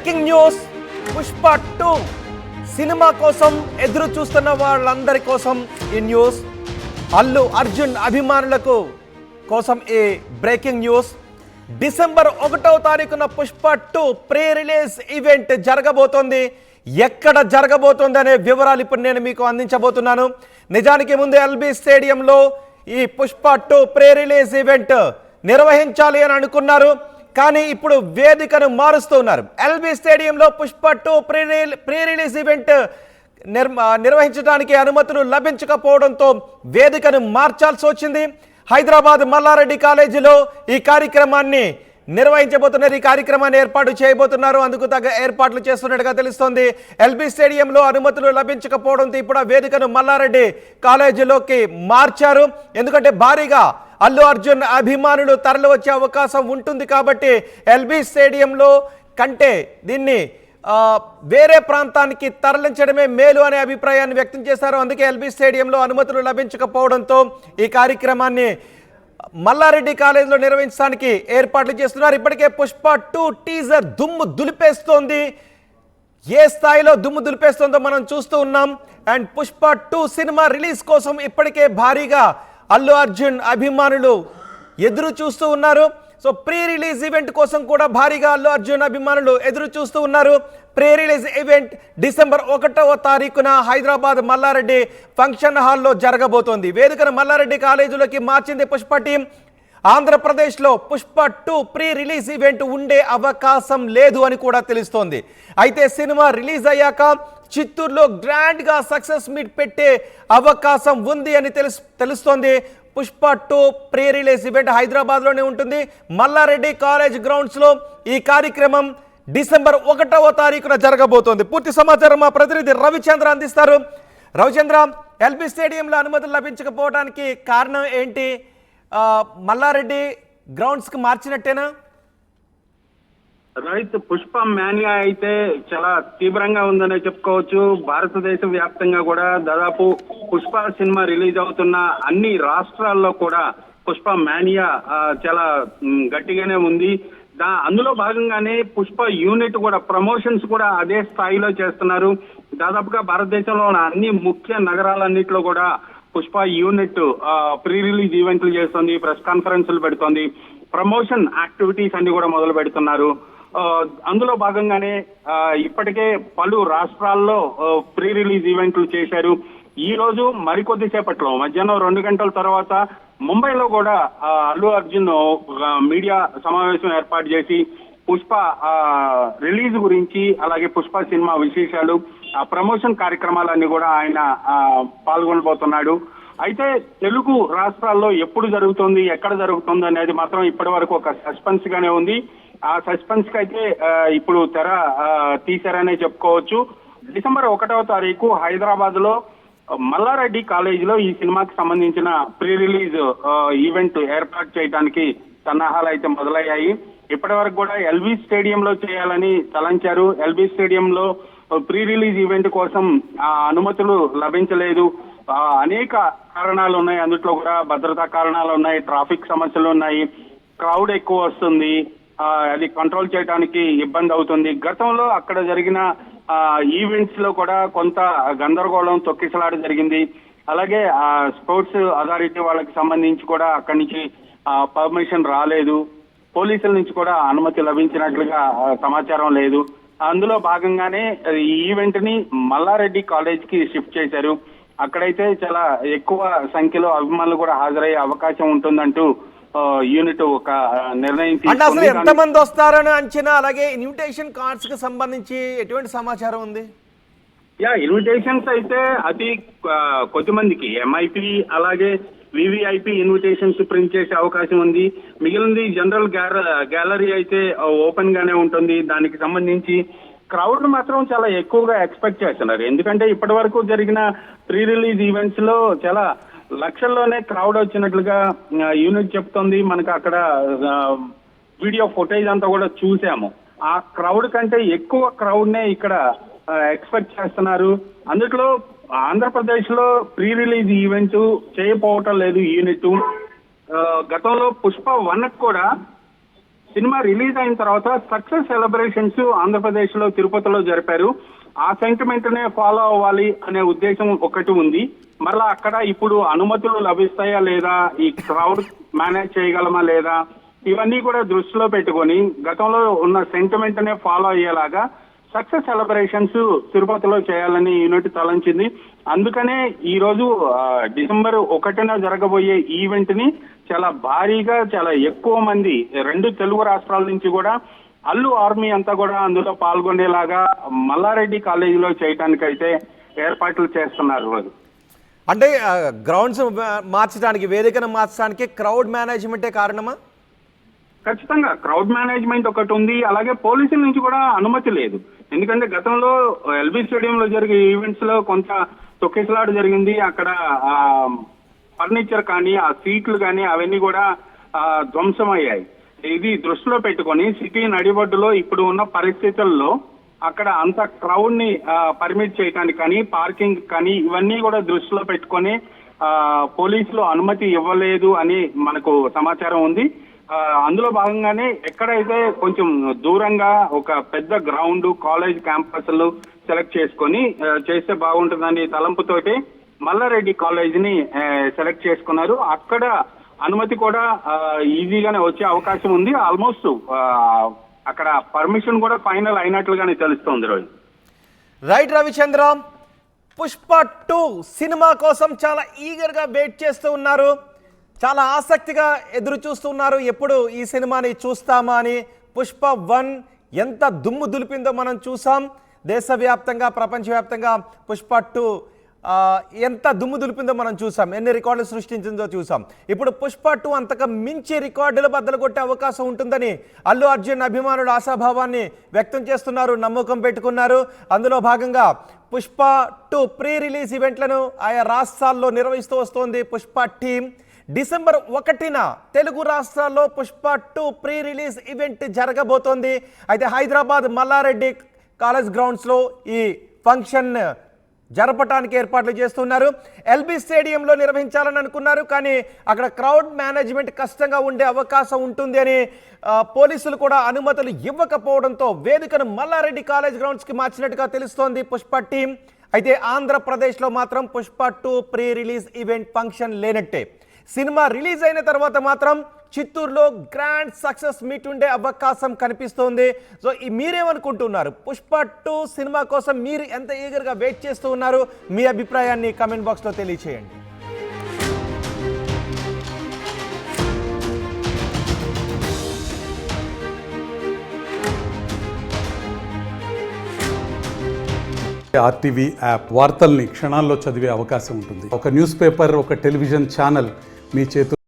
Breaking news Pushpa 2 cinema కోసం ఎదురు చూస్తున్న వాళ్ళందరి కోసం ఈ న్యూస్. అల్లు అర్జున్ అభిమానులకు కోసం ఈ బ్రేకింగ్ న్యూస్. డిసెంబర్ 1వ తారీఖున పుష్ప 2 ప్రీ రిలీజ్ ఈవెంట్ జరగబోతోంది. ఎక్కడ జరగబోతోంది అనే వివరాలు ఇప్పుడు నేను మీకు అందించబోతున్నాను. నిజానికి ముందు ఎల్బీ స్టేడియంలో ఈ పుష్ప 2 ప్రీ రిలీజ్ ఈవెంట్ నిర్వహించాలి అని అనుకున్నారు. కానీ ఇప్పుడు వేదికను మారుస్తూ ఉన్నారు. ఎల్బీ స్టేడియంలో పుష్ప 2 ప్రీ రిలీజ్ ఈవెంట్ నిర్వహించడానికి అనుమతులు లభించకపోవడంతో వేదికను మార్చాల్సి వచ్చింది. హైదరాబాద్ మల్లారెడ్డి కాలేజీలో ఈ కార్యక్రమాన్ని నిర్వహించబోతున్నారు. ఈ కార్యక్రమాన్ని ఏర్పాటు చేయబోతున్నారు. అందుకు తగ్గ ఏర్పాట్లు చేస్తున్నట్టుగా తెలుస్తోంది. ఎల్బీ స్టేడియంలో అనుమతులు లభించకపోవడంతో ఇప్పుడు ఆ వేదికను మల్లారెడ్డి కాలేజీలోకి మార్చారు. ఎందుకంటే భారీగా అల్లు అర్జున్ అభిమానులు తరలి వచ్చే అవకాశం ఉంటుంది కాబట్టి ఎల్బీ స్టేడియంలో కంటే దీన్ని వేరే ప్రాంతానికి తరలించడమే మేలు అనే అభిప్రాయాన్ని వ్యక్తం చేశారు. అందుకే ఎల్బీ స్టేడియంలో అనుమతులు లభించకపోవడంతో ఈ కార్యక్రమాన్ని మల్లారెడ్డి కాలేజీలో నిర్వహించడానికి ఏర్పాట్లు చేస్తున్నారు. ఇప్పటికే పుష్ప 2 టీజర్ దుమ్ము దులిపేస్తోంది. ఏ స్థాయిలో దుమ్ము దులిపేస్తుందో మనం చూస్తూ ఉన్నాం. అండ్ పుష్ప 2 సినిమా రిలీజ్ కోసం ఇప్పటికే భారీగా అల్లు అర్జున్ అభిమానులు ఎదురు చూస్తూ ఉన్నారు. సో ప్రీ రిలీజ్ ఈవెంట్ కోసం కూడా భారీగా అల్లు అర్జున్ అభిమానులు ఎదురు చూస్తూ ఉన్నారు. ప్రీ రిలీజ్ ఈవెంట్ డిసెంబర్ 1వ తారీఖున హైదరాబాద్ మల్లారెడ్డి ఫంక్షన్ హాల్లో జరగబోతోంది. వేదికను మల్లారెడ్డి కాలేజీలోకి మార్చింది పుష్ప టీం. ఆంధ్రప్రదేశ్లో పుష్ప 2 ప్రీ రిలీజ్ ఈవెంట్ ఉండే అవకాశం లేదు అని కూడా తెలుస్తోంది. అయితే సినిమా రిలీజ్ అయ్యాక చిత్తూరులో గ్రాండ్గా సక్సెస్ మీట్ పెట్టే అవకాశం ఉంది అని తెలుస్తోంది. పుష్ప 2 ప్రీ రిలీజ్ ఈవెంట్ హైదరాబాద్లోనే ఉంటుంది. మల్లారెడ్డి కాలేజ్ గ్రౌండ్స్లో ఈ కార్యక్రమం డిసెంబర్ 1వ తారీఖున జరగబోతోంది. పూర్తి సమాచారం మా ప్రతినిధి రవిచంద్ర అందిస్తారు. రవిచంద్ర, ఎల్బీ స్టేడియంలో అనుమతులు లభించకపోవడానికి కారణం ఏంటి? మల్లారెడ్డి గ్రౌండ్స్కి మార్చినట్టేనా? రైట్, పుష్ప మానియా అయితే చాలా తీవ్రంగా ఉందనే చెప్పుకోవచ్చు. భారతదేశ వ్యాప్తంగా కూడా దాదాపు పుష్ప సినిమా రిలీజ్ అవుతున్న అన్ని రాష్ట్రాల్లో కూడా పుష్ప మానియా చాలా గట్టిగానే ఉంది. అందులో భాగంగానే పుష్ప యూనిట్ కూడా ప్రమోషన్స్ కూడా అదే స్థాయిలో చేస్తున్నారు. దాదాపుగా భారతదేశంలో ఉన్న అన్ని ముఖ్య నగరాలన్నింటిలో కూడా పుష్ప యూనిట్ ప్రీ రిలీజ్ ఈవెంట్లు చేస్తుంది, ప్రెస్ కాన్ఫరెన్స్లు పెడుతోంది, ప్రమోషన్ యాక్టివిటీస్ అన్ని కూడా మొదలు పెడుతున్నారు. అందులో భాగంగానే ఇప్పటికే పలు రాష్ట్రాల్లో ప్రీ రిలీజ్ ఈవెంట్లు చేశారు. ఈ రోజు మరికొద్ది సేపట్లో మధ్యాహ్నం 2 గంటల తర్వాత ముంబైలో కూడా అల్లు అర్జున్ మీడియా సమావేశం ఏర్పాటు చేసి పుష్ప రిలీజ్ గురించి అలాగే పుష్ప సినిమా విశేషాలు ప్రమోషన్ కార్యక్రమాలన్నీ కూడా ఆయన పాల్గొనబోతున్నాడు. అయితే తెలుగు రాష్ట్రాల్లో ఎప్పుడు జరుగుతుంది, ఎక్కడ జరుగుతుంది అనేది మాత్రం ఇప్పటి వరకు ఒక సస్పెన్స్ గానే ఉంది. ఆ సస్పెన్స్ కి అయితే ఇప్పుడు తెర తీశారనే చెప్పుకోవచ్చు. డిసెంబర్ 1వ తారీఖు హైదరాబాద్ లో మల్లారెడ్డి కాలేజీలో ఈ సినిమాకి సంబంధించిన ప్రీ రిలీజ్ ఈవెంట్ ఏర్పాటు చేయడానికి సన్నాహాలు అయితే మొదలయ్యాయి. ఇప్పటి వరకు కూడా ఎల్బీ స్టేడియంలో చేయాలని తలంచారు. ఎల్బీ స్టేడియంలో ప్రీ రిలీజ్ ఈవెంట్ కోసం అనుమతులు లభించలేదు. అనేక కారణాలు ఉన్నాయి. అందులో కూడా భద్రతా కారణాలు ఉన్నాయి, ట్రాఫిక్ సమస్యలు ఉన్నాయి, క్రౌడ్ ఎక్కువ వస్తుంది, అది కంట్రోల్ చేయడానికి ఇబ్బంది అవుతుంది. గతంలో అక్కడ జరిగిన ఈవెంట్స్ లో కూడా కొంత గందరగోళం, తొక్కిసలాట జరిగింది. అలాగే స్పోర్ట్స్ అథారిటీ వాళ్ళకి సంబంధించి కూడా అక్కడి నుంచి పర్మిషన్ రాలేదు. పోలీసుల నుంచి కూడా అనుమతి లభించినట్లుగా సమాచారం లేదు. అందులో భాగంగానే ఈ ఈవెంట్ ని మల్లారెడ్డి కాలేజ్ కి షిఫ్ట్ చేశారు. అక్కడైతే చాలా ఎక్కువ సంఖ్యలో అభిమానులు కూడా హాజరయ్యే అవకాశం ఉంటుందంటూ యూనిట్ ఒక నిర్ణయం తీసుకుంది. అసలు ఎంతమంది వస్తారని అంచనా, అలాగే ఇన్విటేషన్ కార్డ్స్ కి సంబంధించి ఎటువంటి సమాచారం ఉంది? ఇన్విటేషన్స్ అయితే అతి కొద్దిమందికి ఎంఐపి అలాగే వివిఐపి ఇన్విటేషన్స్ ప్రింట్ చేసే అవకాశం ఉంది. మిగిలింది జనరల్ గ్యాలరీ అయితే ఓపెన్ గానే ఉంటుంది. దానికి సంబంధించి క్రౌడ్ మాత్రం చాలా ఎక్కువగా ఎక్స్పెక్ట్ చేస్తున్నారు. ఎందుకంటే ఇప్పటి వరకు జరిగిన ప్రీ రిలీజ్ ఈవెంట్స్ లో చాలా లక్షల్లోనే క్రౌడ్ వచ్చినట్లుగా యూనిట్ చెప్తోంది. మనకు అక్కడ వీడియో ఫుటేజ్ అంతా కూడా చూసాము. ఆ క్రౌడ్ కంటే ఎక్కువ క్రౌడ్ నే ఇక్కడ ఎక్స్పెక్ట్ చేస్తున్నారు. అందులో ఆంధ్రప్రదేశ్ లో ప్రీ రిలీజ్ ఈవెంట్ చేయకపోవటం లేదు యూనిట్. గతంలో పుష్ప 1 కూడా సినిమా రిలీజ్ అయిన తర్వాత సక్సెస్ సెలబ్రేషన్స్ ఆంధ్రప్రదేశ్ లో తిరుపతిలో జరిపారు. ఆ సెంటిమెంట్ నే ఫాలో అవ్వాలి అనే ఉద్దేశం ఒకటి ఉంది. మరలా అక్కడ ఇప్పుడు అనుమతులు లభిస్తాయా లేదా, ఈ క్రౌడ్ మేనేజ్ చేయగలమా లేదా, ఇవన్నీ కూడా దృష్టిలో పెట్టుకొని గతంలో ఉన్న సెంటిమెంట్ నే ఫాలో అయ్యేలాగా సక్సెస్ సెలబ్రేషన్స్ తిరుపతిలో చేయాలని యూనిట్ తలంచింది. అందుకనే ఈ రోజు డిసెంబర్ 1న జరగబోయే ఈవెంట్ ని చాలా భారీగా, చాలా ఎక్కువ మంది 2 తెలుగు రాష్ట్రాల నుంచి కూడా అల్లు ఆర్మీ అంతా కూడా అందులో పాల్గొనేలాగా మల్లారెడ్డి కాలేజీలో చేయడానికైతే ఏర్పాట్లు చేస్తున్నారు. అంటే గ్రౌండ్స్ మార్చడానికి, వేదికను మార్చడానికి క్రౌడ్ మేనేజ్మెంటే కారణమా? ఖచ్చితంగా క్రౌడ్ మేనేజ్మెంట్ ఒకటి ఉంది. అలాగే పోలీసుల నుంచి కూడా అనుమతి లేదు. ఎందుకంటే గతంలో ఎల్బీ స్టేడియంలో జరిగే ఈవెంట్స్ లో కొంత తొక్కిసలాట జరిగింది. అక్కడ ఫర్నిచర్ కానీ, ఆ సీట్లు కానీ అవన్నీ కూడా ధ్వంసమయ్యాయి. ఇది దృష్టిలో పెట్టుకొని సిటీ నడిబొడ్డులో ఇప్పుడు ఉన్న పరిస్థితుల్లో అక్కడ అంత క్రౌడ్ ని పర్మిట్ చేయడానికి కానీ, పార్కింగ్ కానీ ఇవన్నీ కూడా దృష్టిలో పెట్టుకొని పోలీసులు అనుమతి ఇవ్వలేదు అని మనకు సమాచారం ఉంది. అందులో భాగంగానే ఎక్కడైతే కొంచెం దూరంగా ఒక పెద్ద గ్రౌండ్, కాలేజ్ క్యాంపస్లు సెలెక్ట్ చేసుకొని చేస్తే బాగుంటుందని తలంపుతోటి మల్లారెడ్డి కాలేజ్ ని సెలెక్ట్ చేసుకున్నారు. అక్కడ అనుమతి కూడా ఈజీగానే వచ్చే అవకాశం ఉంది. ఆల్మోస్ట్ అక్కడ పర్మిషన్ కూడా ఫైనల్ అయినట్లుగానే తెలుస్తోంది. రోజు రైట్ రవిచంద్ర, పుష్ప 2 సినిమా కోసం చాలా ఈగర్గా వెయిట్ చేస్తూ ఉన్నారు, చాలా ఆసక్తిగా ఎదురు చూస్తున్నారు ఎప్పుడు ఈ సినిమాని చూస్తామా అని. పుష్ప 1 ఎంత దుమ్ము దులిపిందో మనం చూసాం. దేశవ్యాప్తంగా, ప్రపంచవ్యాప్తంగా పుష్ప 2 ఎంత దుమ్ము దులిపిందో మనం చూసాం, ఎన్ని రికార్డులు సృష్టించిందో చూసాం. ఇప్పుడు పుష్ప 2 అంతకు మించి రికార్డులు బద్దలు కొట్టే అవకాశం ఉంటుందని అల్లు అర్జున్ అభిమానులు ఆశాభావాన్ని వ్యక్తం చేస్తున్నారు, నమ్మకం పెట్టుకున్నారు. అందులో భాగంగా పుష్ప 2 ప్రీ రిలీజ్ ఈవెంట్లను ఆయా రాష్ట్రాల్లో నిర్వహిస్తూ వస్తోంది పుష్ప టీం. డిసెంబర్ 1న తెలుగు రాష్ట్రాల్లో పుష్ప 2 ప్రీ రిలీజ్ ఈవెంట్ జరగబోతోంది. అయితే హైదరాబాద్ మల్లారెడ్డి కాలేజ్ గ్రౌండ్స్లో ఈ ఫంక్షన్ జరపడానికి ఏర్పాట్లు చేస్తున్నారు. ఎల్బీ స్టేడియంలో నిర్వహించాలని అనుకున్నారు, కానీ అక్కడ క్రౌడ్ మేనేజ్మెంట్ కష్టంగా ఉండే అవకాశం ఉంటుంది అని పోలీసులు కూడా అనుమతులు ఇవ్వకపోవడంతో వేదికను మల్లారెడ్డి కాలేజ్ గ్రౌండ్స్కి మార్చినట్టుగా తెలుస్తోంది పుష్ప టీం. అయితే ఆంధ్రప్రదేశ్లో మాత్రం Pushpa 2 pre release event function లేనట్టే. సినిమా రిలీజ్ అయిన తర్వాత మాత్రం చిత్తూరులో గ్రాండ్ సక్సెస్ మీట్ ఉండే అవకాశం కనిపిస్తోంది. సో మీరేమనుకుంటున్నారు? పుష్ప 2 సినిమా కోసం మీరు ఎంత ఈగర్గా వెయిట్ చేస్తూ ఉన్నారు? మీ అభిప్రాయాన్ని కామెంట్ బాక్స్లో తెలియచేయండి. ఆర్టీవీ యాప్ వార్తల్ని క్షణాల్లో చదివే అవకాశం ఉంటుంది. ఒక న్యూస్ పేపర్, ఒక టెలివిజన్ ఛానల్ మీ చేతుల్లో